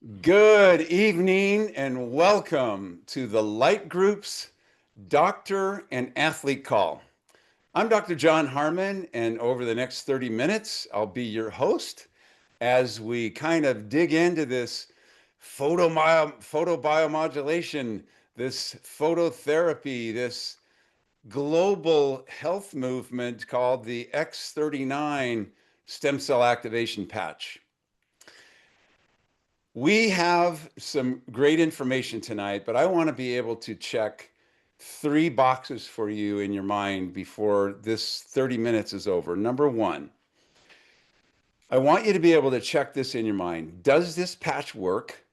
Good evening and welcome to the Light Group's Doctor and Athlete Call. I'm Dr. Jon Harmon, and over the next 30 minutes, I'll be your host as we kind of dig into this photobiomodulation, this phototherapy, this global health movement called the X39 stem cell activation patch. We have some great information tonight, but I want to be able to check 3 boxes for you in your mind before this 30 minutes is over. Number one, I want you to be able to check this in your mind. Does this patch work?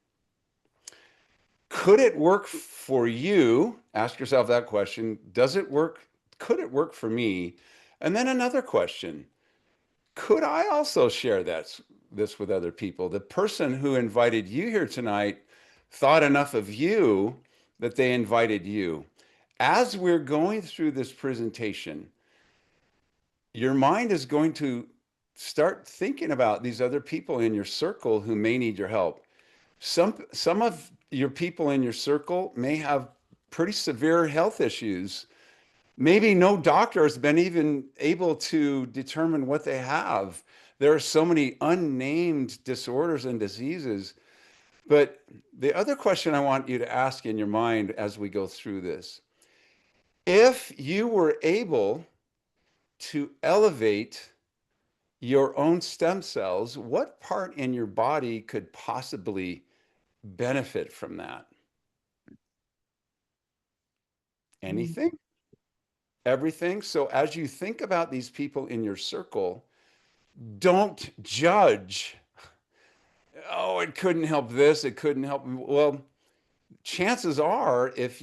Could it work for you? Ask yourself that question. Does it work? Could it work for me? And then another question. Could I also share this with other people? The person who invited you here tonight thought enough of you that they invited you. As we're going through this presentation, your mind is going to start thinking about these other people in your circle who may need your help. Some of your people in your circle may have pretty severe health issues. Maybe no doctor has been even able to determine what they have. There are so many unnamed disorders and diseases. But the other question I want you to ask in your mind as we go through this, if you were able to elevate your own stem cells, what part in your body could possibly benefit from that? Anything? Everything? So as you think about these people in your circle, don't judge. Oh, it couldn't help this, it couldn't help. Well, chances are, if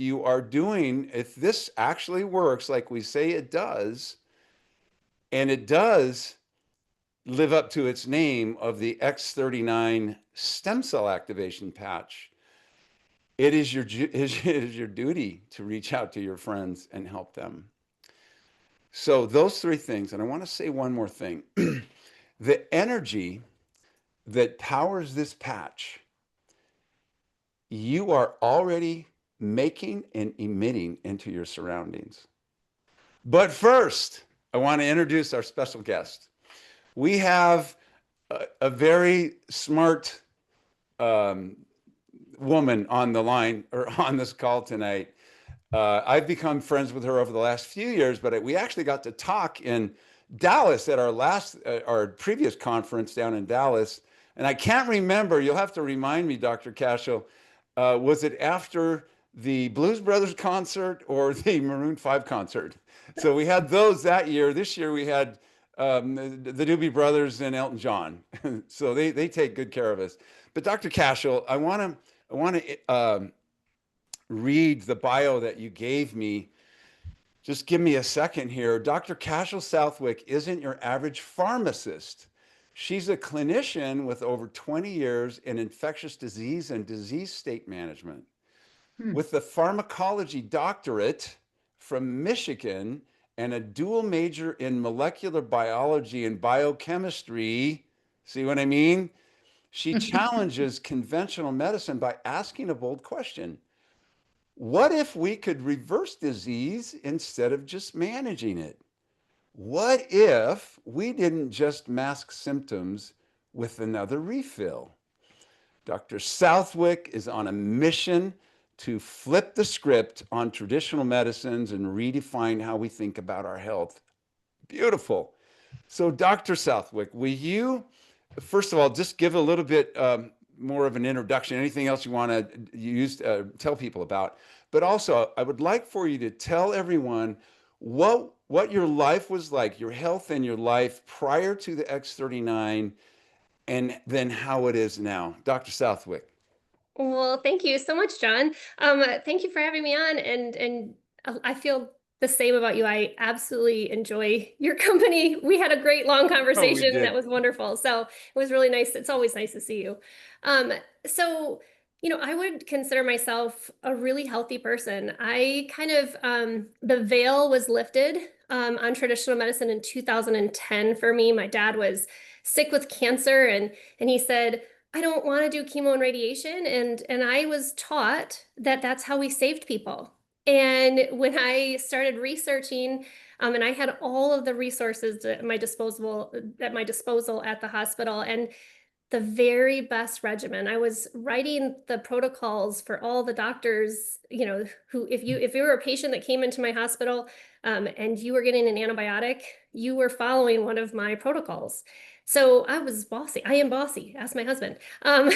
this actually works like we say it does, and it does live up to its name of the X39 stem cell activation patch, it is your duty to reach out to your friends and help them. So those 3 things, and I want to say one more thing. The energy that powers this patch, you are already making and emitting into your surroundings. But first, I want to introduce our special guest. We have a very smart woman on the line or on this call tonight. I've become friends with her over the last few years, but we actually got to talk in Dallas at our previous conference down in Dallas. And I can't remember, you'll have to remind me, Dr. Cashell, was it after the Blues Brothers concert or the Maroon 5 concert? So we had those that year. This year we had the Doobie Brothers and Elton John. So they take good care of us. But Dr. Cashell, I want to read the bio that you gave me. Just give me a second here. Dr. Cashell Southwick isn't your average pharmacist. She's a clinician with over 20 years in infectious disease and disease state management. With the pharmacology doctorate from Michigan and a dual major in molecular biology and biochemistry, see what I mean? She challenges conventional medicine by asking a bold question. What if we could reverse disease instead of just managing it? What if we didn't just mask symptoms with another refill? Dr. Southwick is on a mission to flip the script on traditional medicines and redefine how we think about our health. Beautiful. So, Dr. Southwick, will you, first of all, just give a little bit more of an introduction, anything else you want to use, tell people about. But also, I would like for you to tell everyone what your life was like, your health and your life prior to the X39, and then how it is now. Dr. Southwick. Well, thank you so much, John. Thank you for having me on, and I feel the same about you. I absolutely enjoy your company. We had a great long Oh, we conversation that did. was wonderful. So it was really nice. It's always nice to see you. Um, so, I would consider myself a really healthy person. I kind of, the veil was lifted on traditional medicine in 2010 for me. My dad was sick with cancer, and he said, I don't want to do chemo and radiation. And I was taught that that's how we saved people. And when I started researching, and I had all of the resources at my disposal at the hospital, and the very best regimen. I was writing the protocols for all the doctors, who, if you were a patient that came into my hospital, and you were getting an antibiotic, you were following one of my protocols. So I was bossy. I am bossy. Ask my husband. And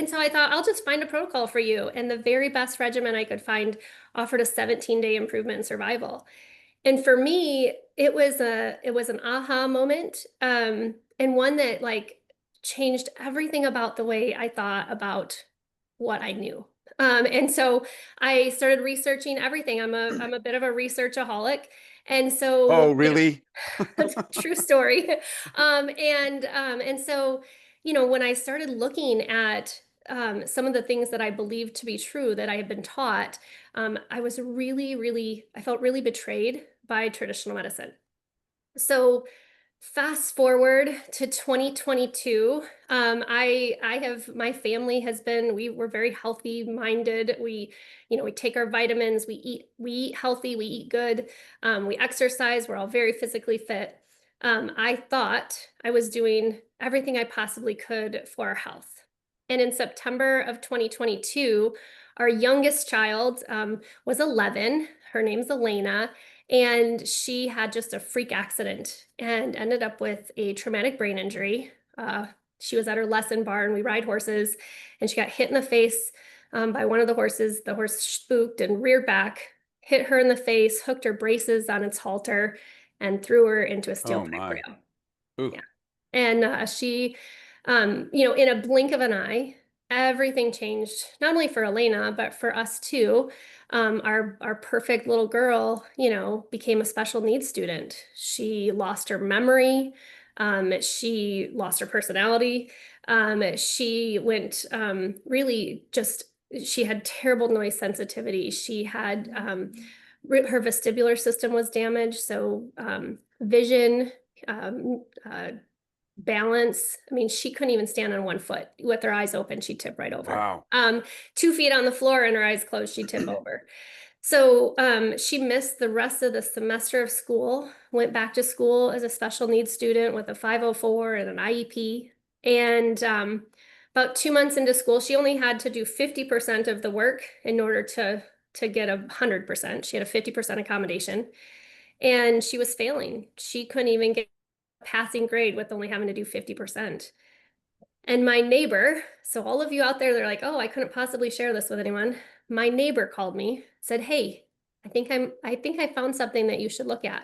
so I thought I'll just find a protocol for you. And the very best regimen I could find offered a 17-day improvement in survival. And for me, it was an aha moment, and one that like changed everything about the way I thought about what I knew. And so I started researching everything. I'm a bit of a researchaholic, and Oh, so really? true story. And so when I started looking at some of the things that I believed to be true that I had been taught, I was I felt really betrayed by traditional medicine. So fast forward to 2022, I have my family has been we were very healthy minded. We take our vitamins, we eat healthy, we eat good, we exercise, we're all very physically fit. I thought I was doing everything I possibly could for our health. And in September of 2022, our youngest child was 11. Her name's Elena, and she had just a freak accident and ended up with a traumatic brain injury. She was at her lesson barn. We ride horses, and she got hit in the face by one of the horses. The horse spooked and reared back, hit her in the face, hooked her braces on its halter, and threw her into a steel Oh pipe my. rail. Ooh. Yeah. And in a blink of an eye, everything changed, not only for Elena, but for us too. Our perfect little girl, became a special needs student. She lost her memory. She lost her personality. She went really just, she had terrible noise sensitivity. She had her vestibular system was damaged, so vision, um, uh, balance. I mean, she couldn't even stand on one foot. With her eyes open, she'd tip right over. Wow. 2 feet on the floor and her eyes closed, she'd tip over. So she missed the rest of the semester of school, went back to school as a special needs student with a 504 and an IEP. And about 2 months into school, she only had to do 50% of the work in order to get 100%. She had a 50% accommodation, and she was failing. She couldn't even get a passing grade with only having to do 50%. And my neighbor, so all of you out there, they're like, oh, I couldn't possibly share this with anyone. My neighbor called me, said, hey, I think I found something that you should look at.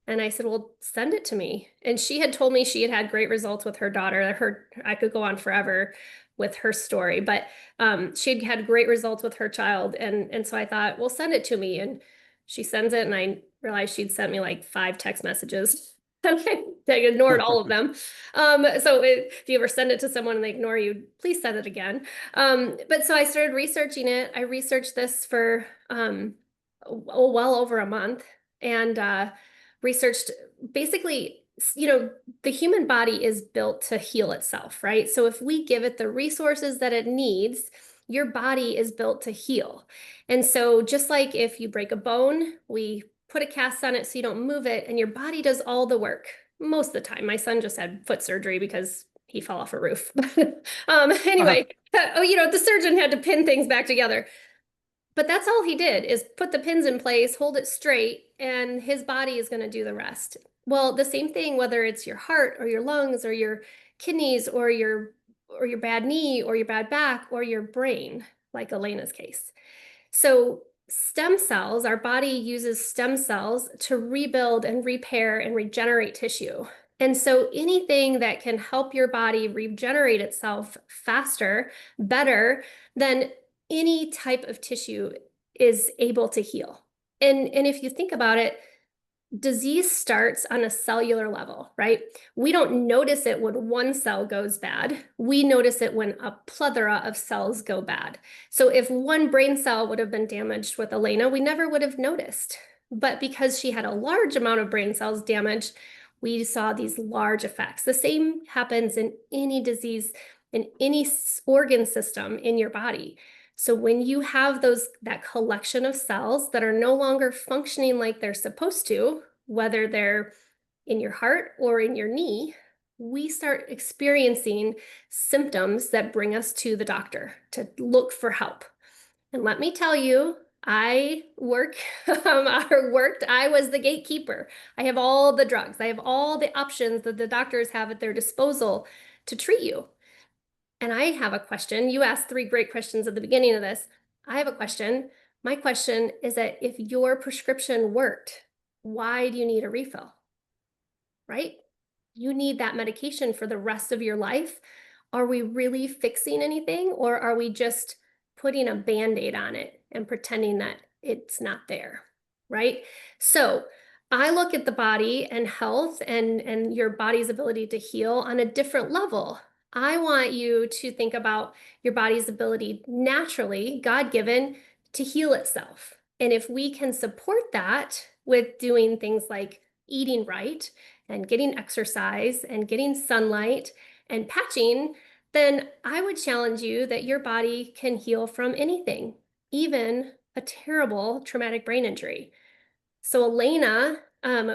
And I said, well, send it to me. And she had told me she had had great results with her daughter. I could go on forever with her story, but she'd had great results with her child. And so I thought, well, send it to me. And she sends it, and I realized she'd sent me like 5 text messages. I ignored all of them. So if you ever send it to someone and they ignore you, please send it again. But so I started researching it. I researched this for well over a month, and researched basically, the human body is built to heal itself, right? So if we give it the resources that it needs, your body is built to heal. And so just like if you break a bone, we put a cast on it so you don't move it, and your body does all the work most of the time. My son just had foot surgery because he fell off a roof. Anyway, the surgeon had to pin things back together. But that's all he did, is put the pins in place, hold it straight, and his body is going to do the rest. Well, the same thing, whether it's your heart or your lungs or your kidneys or your bad knee or your bad back or your brain, like Elena's case. So stem cells, our body uses stem cells to rebuild and repair and regenerate tissue. And so anything that can help your body regenerate itself faster, better, than any type of tissue is able to heal. And if you think about it, disease starts on a cellular level, right? We don't notice it when one cell goes bad. We notice it when a plethora of cells go bad. So if one brain cell would have been damaged with Elena, we never would have noticed. But because she had a large amount of brain cells damaged, we saw these large effects. The same happens in any disease, in any organ system in your body. So when you have that collection of cells that are no longer functioning like they're supposed to, whether they're in your heart or in your knee, we start experiencing symptoms that bring us to the doctor to look for help. And let me tell you, I I was the gatekeeper. I have all the drugs. I have all the options that the doctors have at their disposal to treat you. And I have a question. You asked three great questions at the beginning of this. I have a question. My question is that if your prescription worked, why do you need a refill? Right? You need that medication for the rest of your life. Are we really fixing anything, or are we just putting a Band-Aid on it and pretending that it's not there? Right? So I look at the body and health and your body's ability to heal on a different level. I want you to think about your body's ability naturally, God-given, to heal itself. And if we can support that with doing things like eating right and getting exercise and getting sunlight and patching, then I would challenge you that your body can heal from anything, even a terrible traumatic brain injury. So Elena,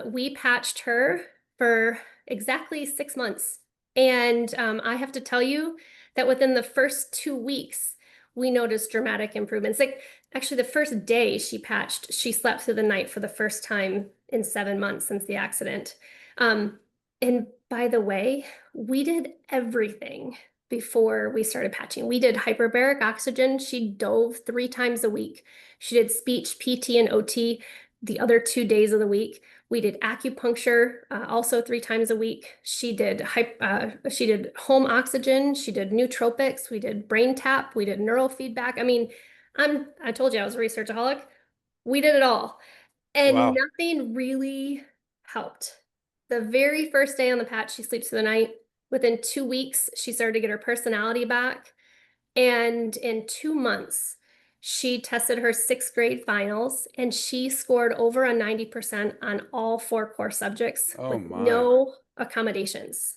we patched her for exactly 6 months. And I have to tell you that within the first 2 weeks, we noticed dramatic improvements. Like actually the first day she patched, she slept through the night for the first time in 7 months since the accident. Um, and by the way, we did everything before we started patching. We did hyperbaric oxygen. She dove 3 times a week. She did speech, PT, and OT the other 2 days of the week. We did acupuncture also 3 times a week. She did home oxygen. She did nootropics. We did brain tap. We did neurofeedback. I mean, I told you I was a researchaholic. We did it all. And Wow. nothing really helped. The very first day on the patch, she sleeps through the night. Within 2 weeks, she started to get her personality back. And in 2 months, she tested her sixth grade finals and she scored over a 90% on all 4 core subjects Oh with my. no accommodations.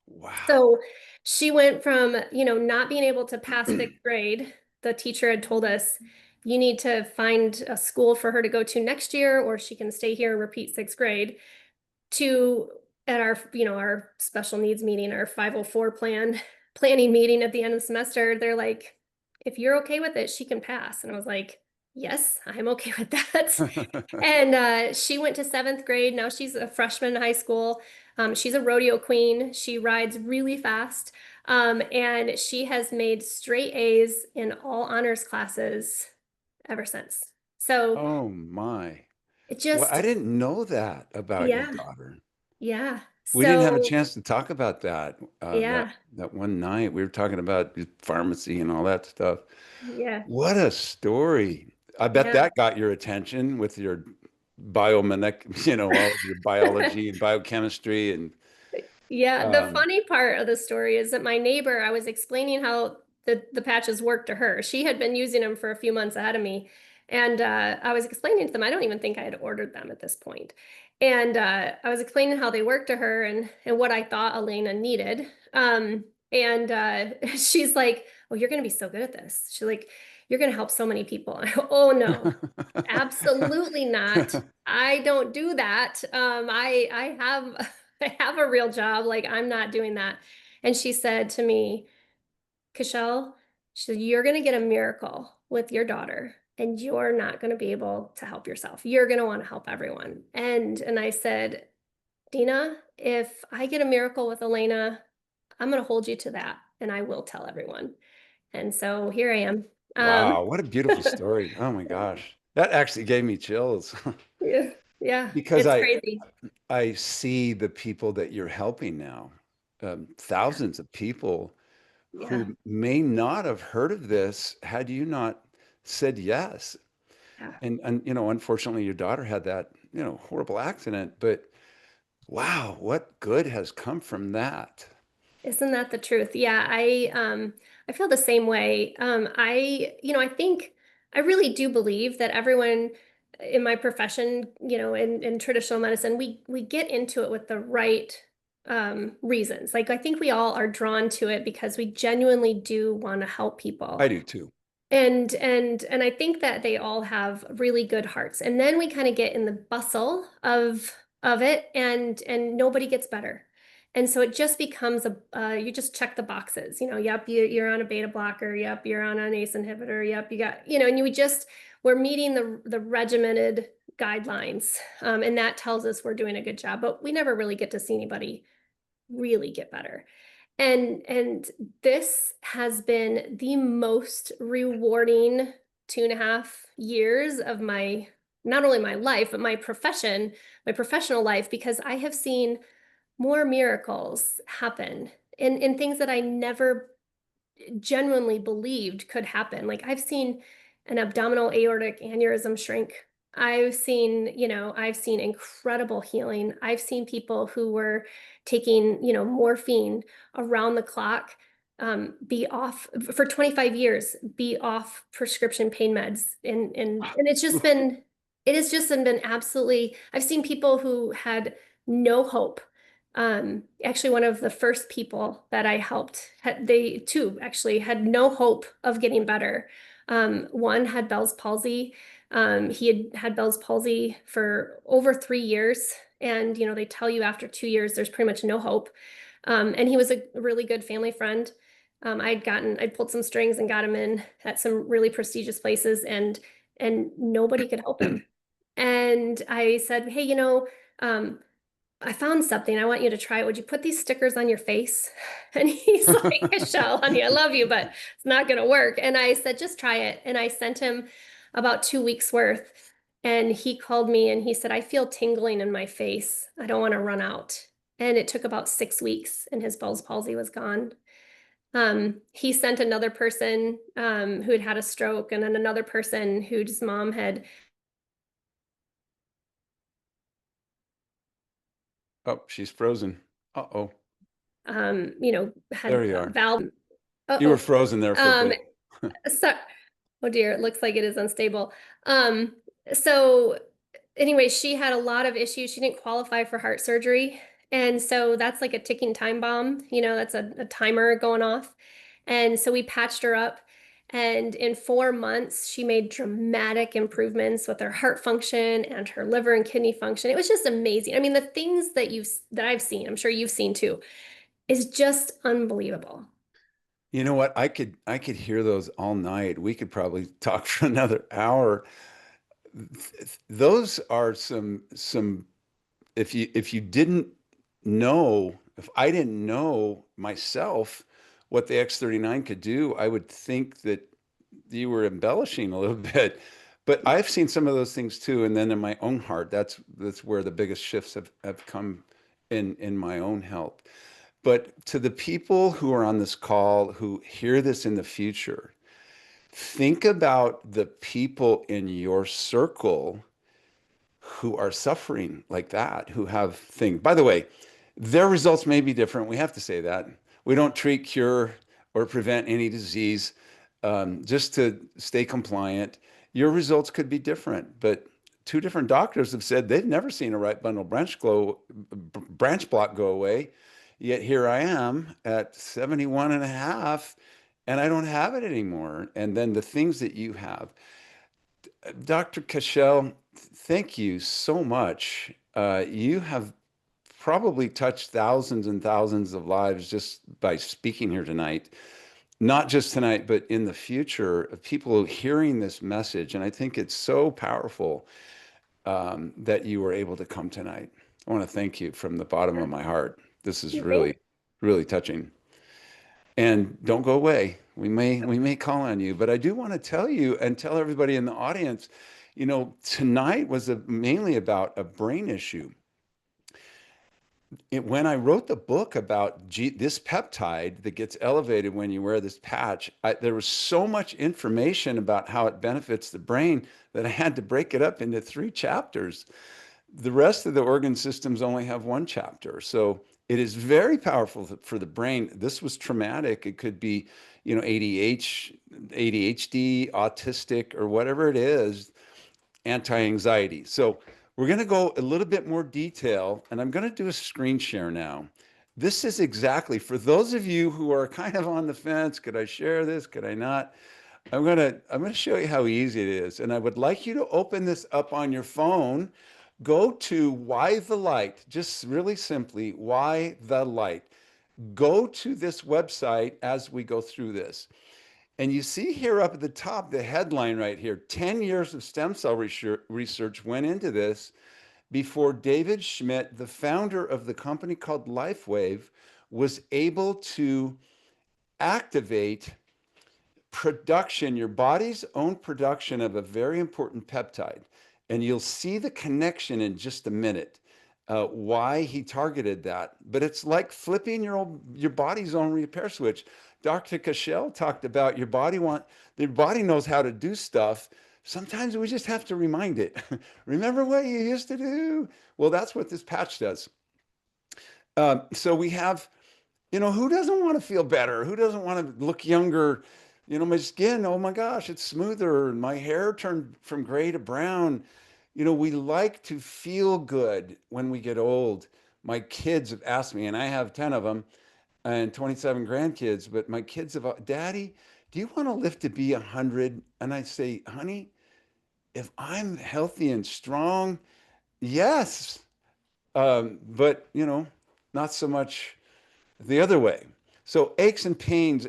Wow. So she went from, not being able to pass sixth grade. The teacher had told us, you need to find a school for her to go to next year, or she can stay here and repeat sixth grade, to at our special needs meeting, our 504 planning meeting at the end of the semester, they're like, if you're okay with it, she can pass. And I was like, yes, I'm okay with that. And she went to 7th grade. Now she's a freshman in high school. She's a rodeo queen. She rides really fast. And she has made straight A's in all honors classes ever since. So Oh my. it Well, I just, didn't know that about your yeah, daughter. yeah. We didn't have a So, chance to talk about that yeah, that one night. We were talking about pharmacy and all that stuff. yeah, What a story. I bet yeah. that got your attention with your biomech, all of your biology and biochemistry and Yeah, the um, funny part of the story is that my neighbor, I was explaining how the patches work to her. She had been using them for a few months ahead of me. And I was explaining to them, I don't even think I had ordered them at this point. And I was explaining how they work to her and what I thought Elena needed. And she's like, oh, you're going to be so good at this. She's like, you're going to help so many people. I go, oh, no, absolutely not. I don't do that. I have I have a real job. Like, I'm not doing that. And she said to me, Cashell, she said, you're going to get a miracle with your daughter and you're not going to be able to help yourself. You're going to want to help everyone. And I said, Dina, if I get a miracle with Elena, I'm going to hold you to that and I will tell everyone. And so here I am. Um, wow, what a beautiful story. Oh my gosh. That actually gave me chills yeah, yeah, because it's I crazy. I see the people that you're helping now. Yeah, Thousands of people yeah, who may not have heard of this had you not said yes. yeah. And unfortunately, your daughter had that, horrible accident. But wow, what good has come from that? Isn't that the truth? Yeah, I feel the same way. I think I really do believe that everyone in my profession, in traditional medicine, we get into it with the right reasons. Like I think we all are drawn to it because we genuinely do want to help I people. do too. And I think that they all have really good hearts. And then we kind of get in the bustle of it, and nobody gets better. And so it just becomes you just check the boxes. Yep, you're on a beta blocker. Yep, you're on an ACE inhibitor. Yep, you got, and we're meeting the regimented guidelines. And that tells us we're doing a good job, but we never really get to see anybody really get better. And this has been the most rewarding 2.5 years of my, not only my life, but my professional life, because I have seen more miracles happen in things that I never genuinely believed could happen. Like I've seen an abdominal aortic aneurysm shrink. I've seen incredible healing. I've seen people who were taking, morphine around the clock, be off for 25 years, be off prescription pain meds. And it has just been absolutely, I've seen people who had no hope. Actually, one of the first people that I helped, they too actually had no hope of getting better. One had Bell's palsy. He had Bell's palsy for over 3 years. And, they tell you after 2 years, there's pretty much no hope. And he was a really good family friend. I'd pulled some strings and got him in at some really prestigious places, and nobody could help him. And I said, hey, I found something. I want you to try it. Would you put these stickers on your face? And he's like, Cashell, honey, I love you, but it's not going to work. And I said, just try it. And I sent him about 2 weeks worth. And he called me and he said, I feel tingling in my face. I don't want to run out. And it took about 6 weeks and his Bell's palsy was gone. He sent another person who had had a stroke, and then another person whose mom had. Oh, she's frozen. Uh-oh. Had There you are. valve. You were Uh-oh. frozen there for a bit. So, oh dear, it looks like it is unstable. So anyway, she had a lot of issues. She didn't qualify for heart surgery. And so that's like a ticking time bomb, that's a timer going off. And so we patched her up. And in 4 months, she made dramatic improvements with her heart function and her liver and kidney function. It was just amazing. I mean, the things that I've seen, I'm sure you've seen too, is just unbelievable. You know what? I could hear those all night. We could probably talk for another hour. Those are some if you didn't know, if I didn't know myself what the X39 could do, I would think that you were embellishing a little bit. But I've seen some of those things too. And then in my own heart, that's where the biggest shifts have come in my own health. But to the people who are on this call who hear this in the future, think about the people in your circle who are suffering like that, who have things. By the way, their results may be different. We have to say that. We don't treat, cure, or prevent any disease just to stay compliant. Your results could be different, but two different doctors have said they've never seen a right bundle branch block go away. Yet here I am at 71 and a half, and I don't have it anymore. And then the things that you have. Dr. Cashell, thank you so much. You have probably touched thousands and thousands of lives just by speaking here tonight. Not just tonight, but in the future, of people hearing this message. And I think it's so powerful that you were able to come tonight. I want to thank you from the bottom of my heart. This is You think? really, really touching. And don't go away. We may call on you, but I do want to tell you and tell everybody in the audience, tonight was mainly about a brain issue. When I wrote the book about this peptide that gets elevated when you wear this patch, there was so much information about how it benefits the brain that I had to break it up into 3 chapters. The rest of the organ systems only have 1 chapter. So it is very powerful for the brain. This was traumatic. It could be, ADHD, autistic, or whatever it is. anti-anxiety. So we're going to go a little bit more detail, and I'm going to do a screen share now. This is exactly, for those of you who are kind of on the fence, could I share this? Could I not? I'm gonna show you how easy it is. And I would like you to open this up on your phone. Go to Why the Light, just really simply, Why the Light. Go to this website as we go through this. And you see here up at the top, the headline right here, 10 years of stem cell research went into this before David Schmidt, the founder of the company called LifeWave, was able to activate production, your body's own production of a very important peptide. And you'll see the connection in just a minute, why he targeted that. But it's like flipping your body's own repair switch. Dr. Cashell talked about your body knows how to do stuff. Sometimes we just have to remind it. Remember what you used to do? Well, that's what this patch does. So we have, who doesn't want to feel better? Who doesn't want to look younger? My skin, oh my gosh, it's smoother. My hair turned from gray to brown. We like to feel good when we get old. My kids have asked me, and I have 10 of them and 27 grandkids, but my kids have, Daddy, do you want to live to be 100? And I say, honey, if I'm healthy and strong, yes. But, not so much the other way. So aches and pains,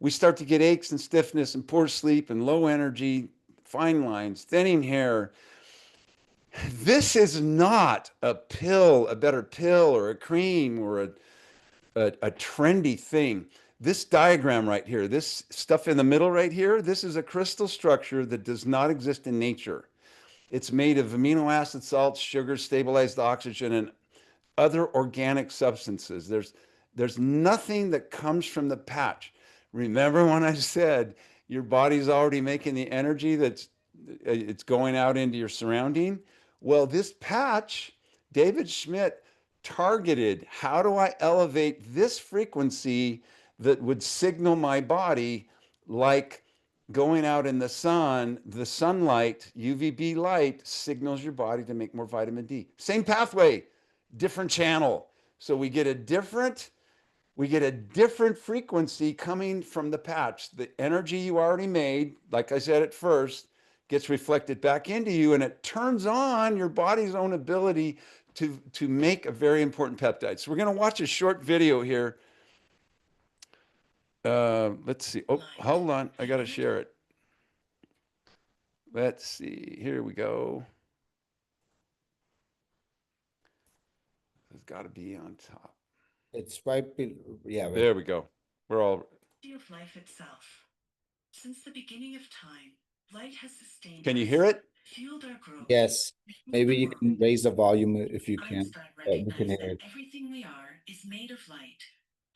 we start to get aches and stiffness and poor sleep and low energy, fine lines, thinning hair. This is not a pill, a better pill or a cream or a trendy thing. This diagram right here, this stuff in the middle right here, this is a crystal structure that does not exist in nature. It's made of amino acid salts, sugars, stabilized oxygen, and other organic substances. There's nothing that comes from the patch. Remember when I said your body's already making the energy it's going out into your surrounding? Well, this patch, David Schmidt targeted, how do I elevate this frequency that would signal my body, like going out in the sun, the sunlight, UVB light signals your body to make more vitamin D. Same pathway, different channel. So we get a different frequency coming from the patch. The energy you already made, like I said at first, gets reflected back into you, and it turns on your body's own ability to make a very important peptide. So we're going to watch a short video here. Let's see. Oh, hold on. I got to share it. Let's see. Here we go. It's got to be on top. It's right, yeah. There we go. We're all. Of life itself. Since the beginning of time, light has sustained. Can you hear it? Fueled our growth. Yes. Maybe you can raise the volume if you can. Einstein We can recognized hear that it. everything we are is made of light.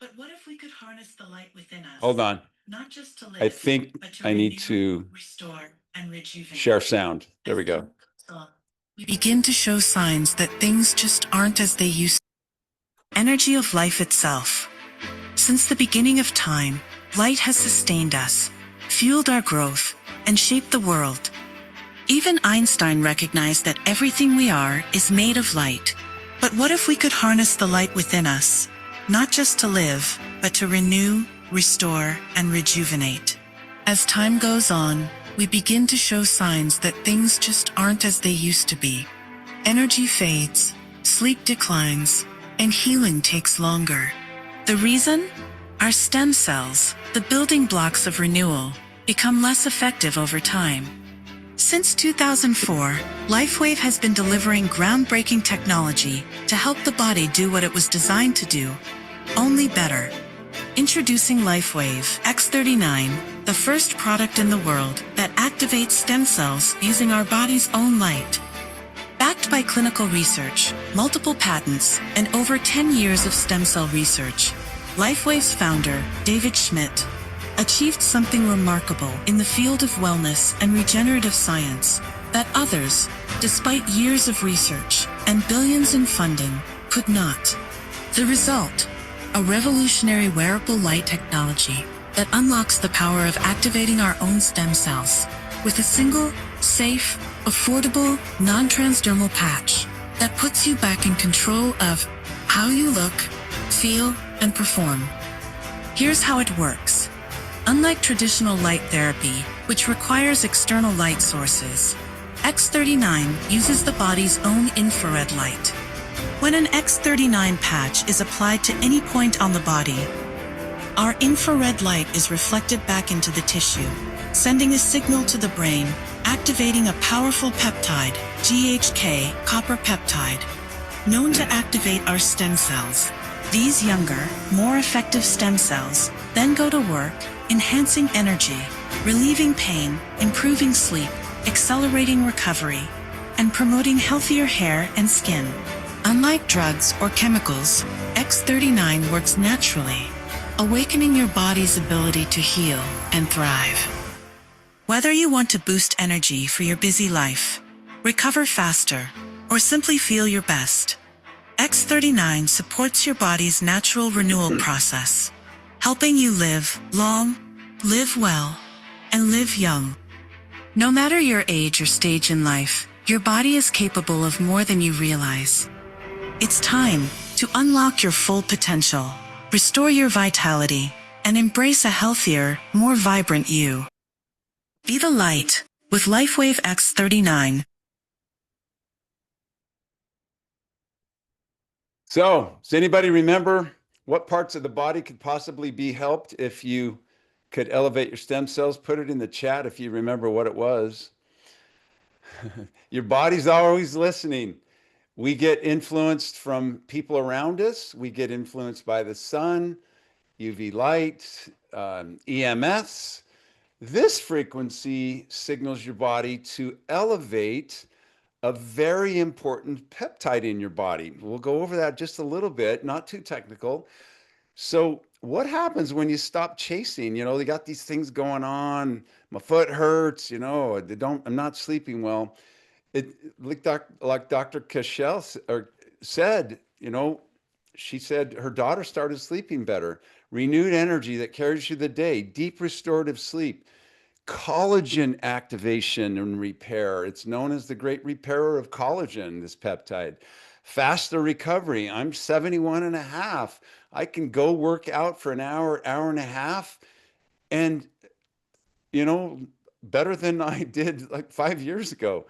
But what if we could harness the light within us? Hold on. Not just to live, I think but to I need renew, to restore and rejuvenate. share sound. There we go. We begin to show signs that things just aren't as they used to. Energy of life itself. Since the beginning of time, light has sustained us, fueled our growth, and shaped the world. Even Einstein recognized that everything we are is made of light. But what if we could harness the light within us, not just to live, but to renew, restore, and rejuvenate? As time goes on, we begin to show signs that things just aren't as they used to be. Energy fades, sleep declines, and healing takes longer. The reason? Our stem cells, the building blocks of renewal, become less effective over time. Since 2004, LifeWave has been delivering groundbreaking technology to help the body do what it was designed to do, only better. Introducing LifeWave X39, the first product in the world that activates stem cells using our body's own light. Backed by clinical research, multiple patents, and over 10 years of stem cell research, LifeWave's founder, David Schmidt, achieved something remarkable in the field of wellness and regenerative science that others, despite years of research and billions in funding, could not. The result? A revolutionary wearable light technology that unlocks the power of activating our own stem cells with a single, safe, affordable, non-transdermal patch that puts you back in control of how you look, feel, and perform. Here's how it works. Unlike traditional light therapy, which requires external light sources, X39 uses the body's own infrared light. When an X39 patch is applied to any point on the body, our infrared light is reflected back into the tissue, sending a signal to the brain, activating a powerful peptide, GHK copper peptide, known to activate our stem cells. These younger, more effective stem cells then go to work, enhancing energy, relieving pain, improving sleep, accelerating recovery, and promoting healthier hair and skin. Unlike drugs or chemicals, X39 works naturally, awakening your body's ability to heal and thrive. Whether you want to boost energy for your busy life, recover faster, or simply feel your best, X39 supports your body's natural renewal process, helping you live long, live well, and live young. No matter your age or stage in life, your body is capable of more than you realize. It's time to unlock your full potential, restore your vitality, and embrace a healthier, more vibrant you. Be the light with LifeWave X39. So, does anybody remember what parts of the body could possibly be helped if you could elevate your stem cells? Put it in the chat if you remember what it was. Your body's always listening. We get influenced from people around us. We get influenced by the sun, UV light, EMFs. This frequency signals your body to elevate a very important peptide in your body. We'll go over that just a little bit, not too technical. So what happens when you stop chasing? You know, they got these things going on. My foot hurts, you know, I'm not sleeping well. Like Dr. Cashell said, you know, she said her daughter started sleeping better. Renewed energy that carries you the day, deep restorative sleep, collagen activation and repair. It's known as the great repairer of collagen, this peptide. Faster recovery. I'm 71 and a half. I can go work out for an hour, hour and a half, and, you know, better than I did like 5 years ago.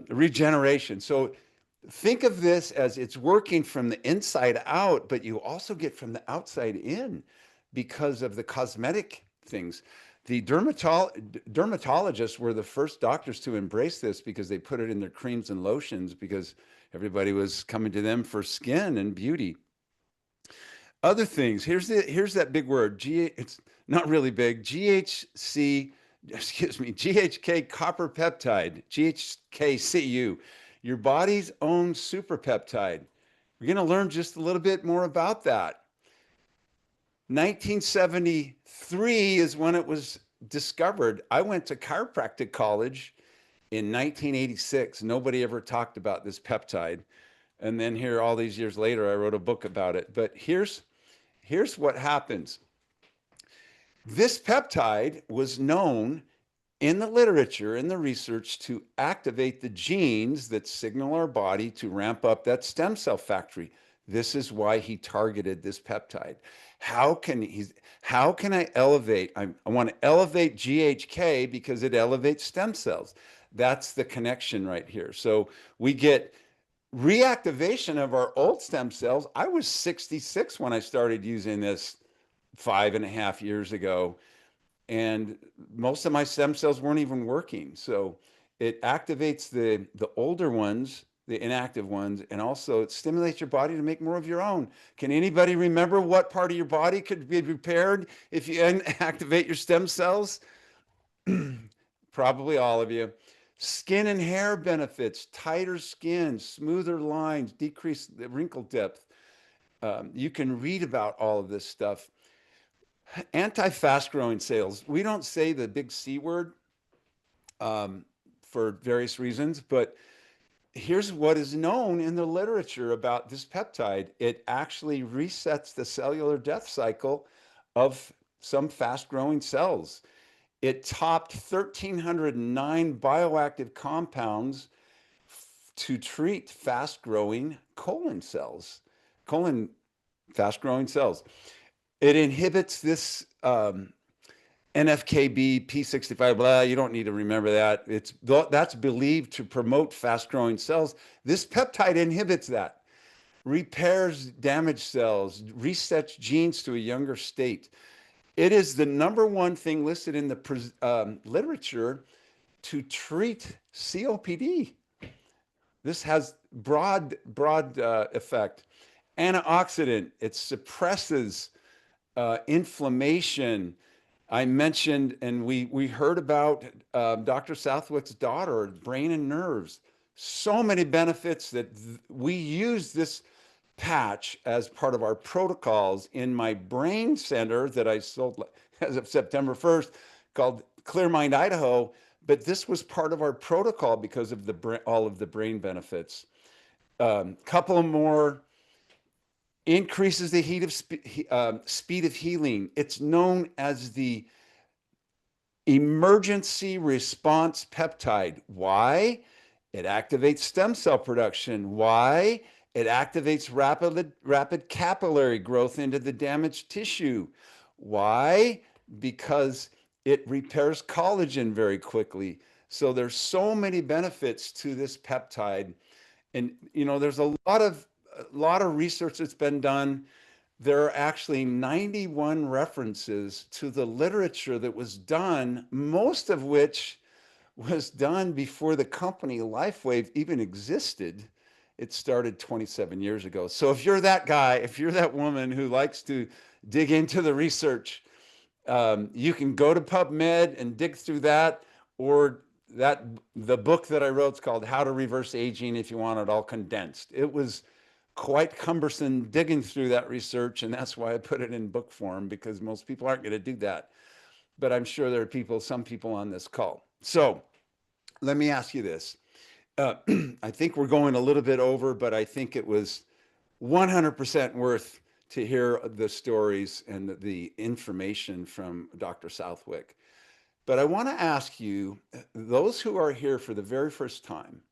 Regeneration. So think of this as it's working from the inside out, but you also get from the outside in because of the cosmetic things. The dermatologists were the first doctors to embrace this because they put it in their creams and lotions because everybody was coming to them for skin and beauty. Other things, here's that big word, it's not really big, GHK copper peptide, GHKCU, your body's own super peptide. We're going to learn just a little bit more about that. 1973 is when it was discovered. I went to chiropractic college in 1986. Nobody ever talked about this peptide. And then here, all these years later, I wrote a book about it. But here's what happens. This peptide was known in the literature, in the research, to activate the genes that signal our body to ramp up that stem cell factory. This is why he targeted this peptide. How can I elevate? I want to elevate GHK because it elevates stem cells. That's the connection right here. So we get reactivation of our old stem cells. I was 66 when I started using this 5.5 years ago, and most of my stem cells weren't even working. So it activates the older ones, the inactive ones, and also it stimulates your body to make more of your own. Can anybody remember what part of your body could be repaired if you activate your stem cells? Probably all of you. Skin and hair benefits, tighter skin, smoother lines, decrease the wrinkle depth. You can read about all of this stuff. Anti-fast growing cells. We don't say the big C word for various reasons, but here's what is known in the literature about this peptide. It actually resets the cellular death cycle of some fast growing cells. It topped 1,309 bioactive compounds to treat fast-growing colon cells, fast-growing cells. It inhibits this NFKB P65, blah, you don't need to remember that. That's believed to promote fast-growing cells. This peptide inhibits that, repairs damaged cells, resets genes to a younger state. It is the #1 thing listed in the literature to treat COPD. This has broad effect. Antioxidant, it suppresses inflammation. I mentioned, and we heard about Dr. Southwick's daughter, brain and nerves. So many benefits that we use this patch as part of our protocols in my brain center that I sold as of September 1st called Clear Mind Idaho. But this was part of our protocol because of all of the brain benefits. Couple more. Increases the speed of healing. It's known as the emergency response peptide. Why? It activates stem cell production. Why? It activates rapid capillary growth into the damaged tissue. Why? Because it repairs collagen very quickly. So there's so many benefits to this peptide. And, you know, there's a lot of research that's been done. There are actually 91 references to the literature that was done, most of which was done before the company LifeWave even existed. It started 27 years ago. So if you're that guy, if you're that woman who likes to dig into the research, you can go to PubMed and dig through that, or the book that I wrote is called How to Reverse Aging if you want it all condensed. It was quite cumbersome digging through that research, and that's why I put it in book form, because most people aren't going to do that. But I'm sure there are some people on this call. So let me ask you this. I think we're going a little bit over, but I think it was 100% worth to hear the stories and the information from Dr. Southwick. But I want to ask you, those who are here for the very first time,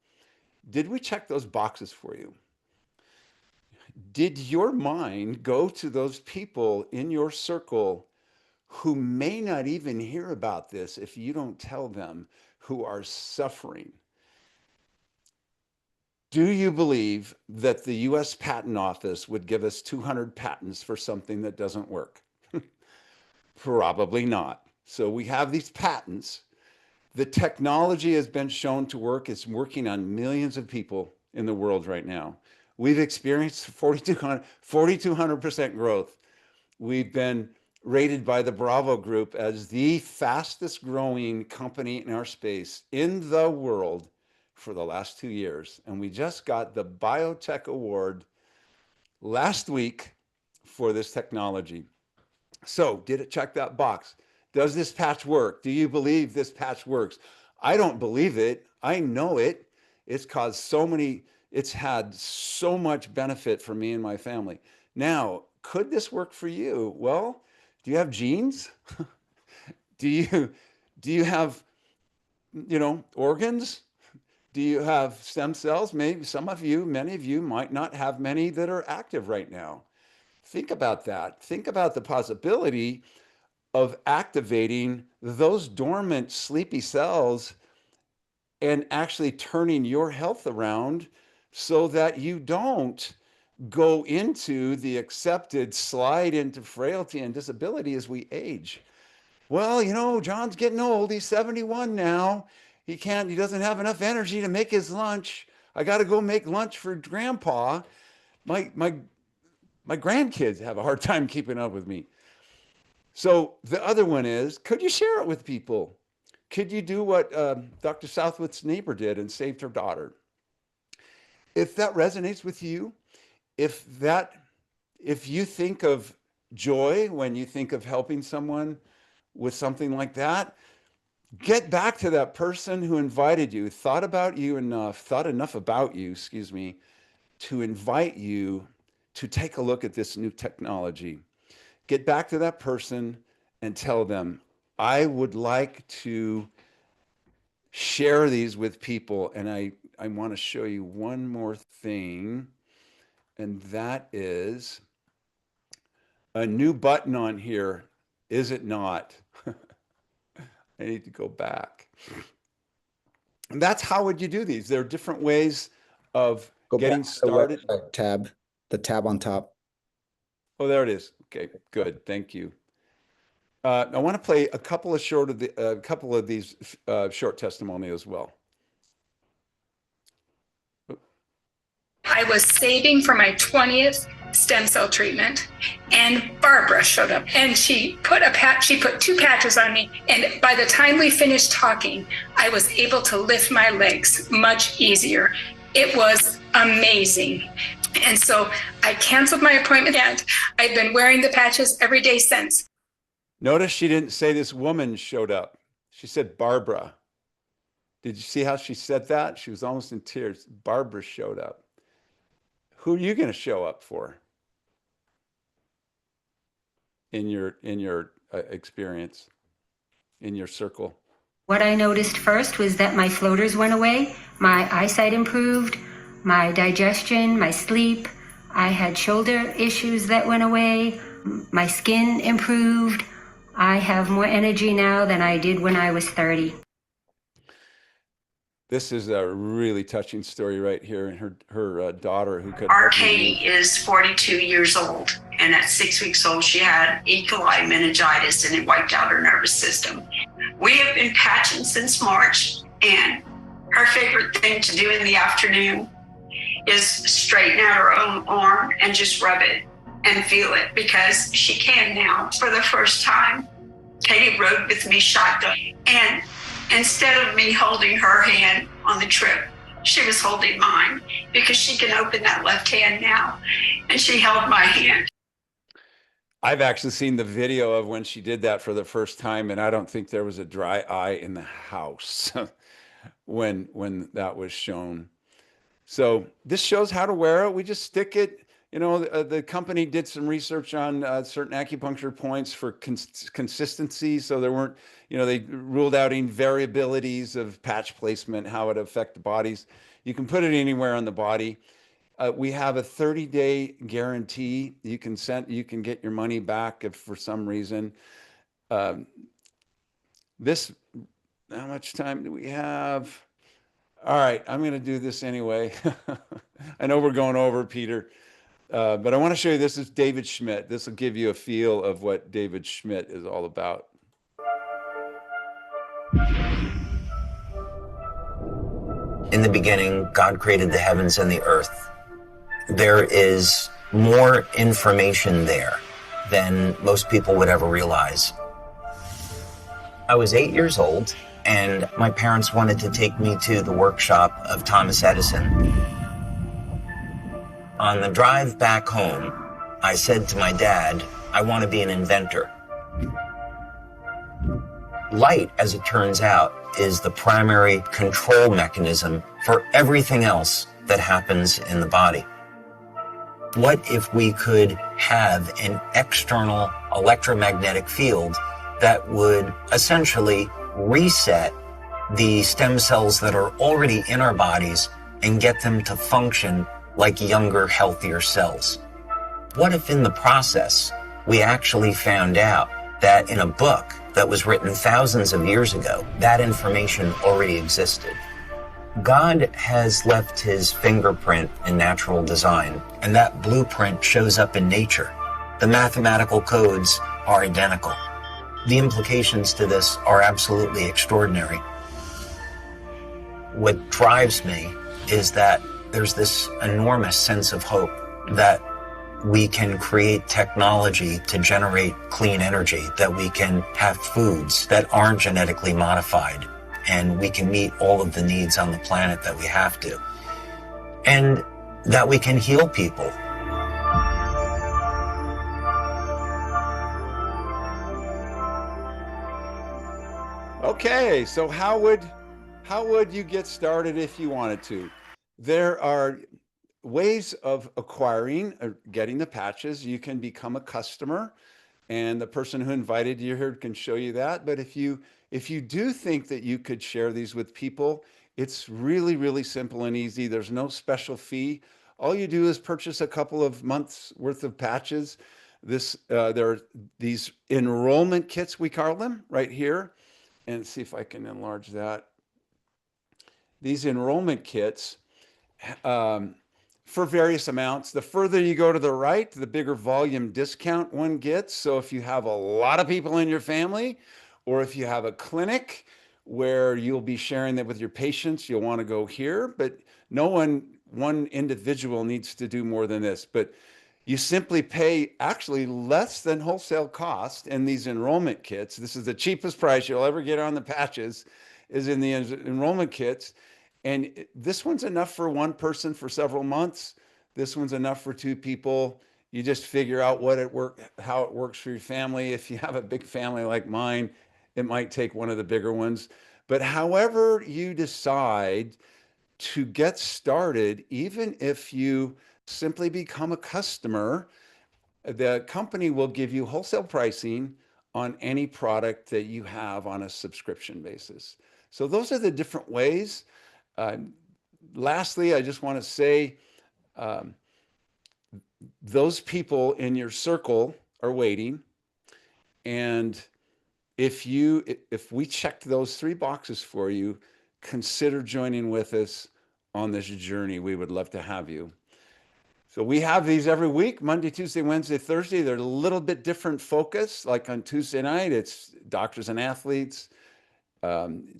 did we check those boxes for you? Did your mind go to those people in your circle who may not even hear about this if you don't tell them, who are suffering? Do you believe that the US Patent Office would give us 200 patents for something that doesn't work? Probably not. So we have these patents. The technology has been shown to work. It's working on millions of people in the world right now. We've experienced 4,200% growth. We've been rated by the Bravo Group as the fastest growing company in our space in the world for the last 2 years. And we just got the Biotech Award last week for this technology. So did it check that box? Does this patch work? Do you believe this patch works? I don't believe it. I know it. It's had so much benefit for me and my family. Now, could this work for you? Well, do you have genes? do you have, organs? Do you have stem cells? Maybe many of you might not have many that are active right now. Think about that. Think about the possibility of activating those dormant, sleepy cells and actually turning your health around so that you don't go into the accepted slide into frailty and disability as we age. Well, John's getting old. He's 71 now. He doesn't have enough energy to make his lunch. I got to go make lunch for grandpa. My grandkids have a hard time keeping up with me. So the other one is, could you share it with people? Could you do what Dr. Southwick's neighbor did and saved her daughter? If that resonates with you, if you think of joy when you think of helping someone with something like that, get back to that person who invited you, thought enough about you, to invite you to take a look at this new technology. Get back to that person and tell them, I would like to share these with people, and I want to show you one more thing, and that is a new button on here, is it not? I need to go back. And that's how would you do these? There are different ways of Go getting back to the started. website tab, the tab on top. Oh, there it is. Okay, good. Thank you. I want to play a couple of these short testimonials as well. I was saving for my 20th stem cell treatment, and Barbara showed up, and she put two patches on me, and by the time we finished talking, I was able to lift my legs much easier. It was amazing. And so I canceled my appointment, and I've been wearing the patches every day since. Notice she didn't say this woman showed up. She said Barbara. Did you see how she said that? She was almost in tears. Barbara showed up. Who are you going to show up for in your experience, in your circle? What I noticed first was that my floaters went away, my eyesight improved, my digestion, my sleep. I had shoulder issues that went away, my skin improved. I have more energy now than I did when I was 30. This is a really touching story right here, and her daughter who could. Our Katie is 42 years old, and at 6 weeks old, she had E. coli meningitis, and it wiped out her nervous system. We have been patching since March, and her favorite thing to do in the afternoon is straighten out her own arm and just rub it and feel it, because she can now. For the first time, Katie rode with me shotgun, and instead of me holding her hand on the trip, she was holding mine, because she can open that left hand now, and she held my hand. I've actually seen the video of when she did that for the first time, and I don't think there was a dry eye in the house when that was shown. So this shows how to wear it. We just stick it. You know, the company did some research on certain acupuncture points for consistency. So there weren't, you know, they ruled out any variabilities of patch placement, how it affect the bodies. You can put it anywhere on the body. We have a 30-day guarantee. You can get your money back if for some reason. How much time do we have? All right, I'm going to do this anyway. I know we're going over, Peter. But I want to show you, this is David Schmidt. This will give you a feel of what David Schmidt is all about. In the beginning, God created the heavens and the earth. There is more information there than most people would ever realize. I was 8 years old, and my parents wanted to take me to the workshop of Thomas Edison. On the drive back home, I said to my dad, I want to be an inventor. Light, as it turns out, is the primary control mechanism for everything else that happens in the body. What if we could have an external electromagnetic field that would essentially reset the stem cells that are already in our bodies and get them to function like younger, healthier cells? What if in the process, we actually found out that in a book that was written thousands of years ago, that information already existed? God has left his fingerprint in natural design, and that blueprint shows up in nature. The mathematical codes are identical. The implications to this are absolutely extraordinary. What drives me is that there's this enormous sense of hope that we can create technology to generate clean energy, that we can have foods that aren't genetically modified, and we can meet all of the needs on the planet that we have to, and that we can heal people. Okay, so how would you get started if you wanted to? There are ways of acquiring or getting the patches. You can become a customer, and the person who invited you here can show you that. But if you do think that you could share these with people, it's really, really simple and easy. There's no special fee. All you do is purchase a couple of months worth of patches. There are these enrollment kits, we call them, right here. And see if I can enlarge that. These enrollment kits, for various amounts. The further you go to the right, the bigger volume discount one gets. So if you have a lot of people in your family, or if you have a clinic where you'll be sharing that with your patients, you'll want to go here. But one individual needs to do more than this. But you simply pay actually less than wholesale cost in these enrollment kits. This is the cheapest price you'll ever get on the patches, is in the enrollment kits. And this one's enough for one person for several months. This one's enough for two people. You just figure out how it works for your family. If you have a big family like mine, it might take one of the bigger ones. But however you decide to get started, even if you simply become a customer, the company will give you wholesale pricing on any product that you have on a subscription basis. So those are the different ways. Lastly, I just want to say, those people in your circle are waiting. And if we checked those 3 boxes for you, consider joining with us on this journey. We would love to have you. So we have these every week, Monday, Tuesday, Wednesday, Thursday. They're a little bit different focus. Like on Tuesday night, it's doctors and athletes.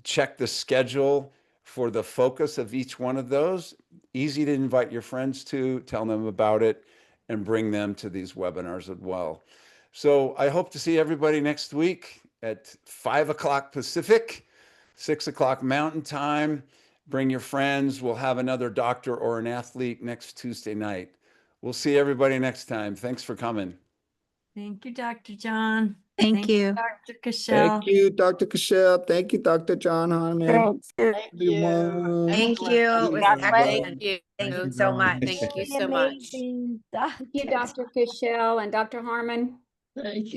Check the schedule for the focus of each one of those. Easy to invite your friends to, tell them about it, and bring them to these webinars as well. So I hope to see everybody next week at 5 o'clock Pacific, 6 o'clock Mountain Time. Bring your friends. We'll have another doctor or an athlete next Tuesday night. We'll see everybody next time. Thanks for coming. Thank you, Dr. John. Thank you. Dr. Cashell. Thank you, Dr. Cashell. Thank you, Dr. Jon Harmon. Thank you. Everyone. Thank you. It was God bless. excellent. Thank you so much. Thank you so much. Amazing, Thank you, Dr. Cashell and Dr. Harmon. Thank you.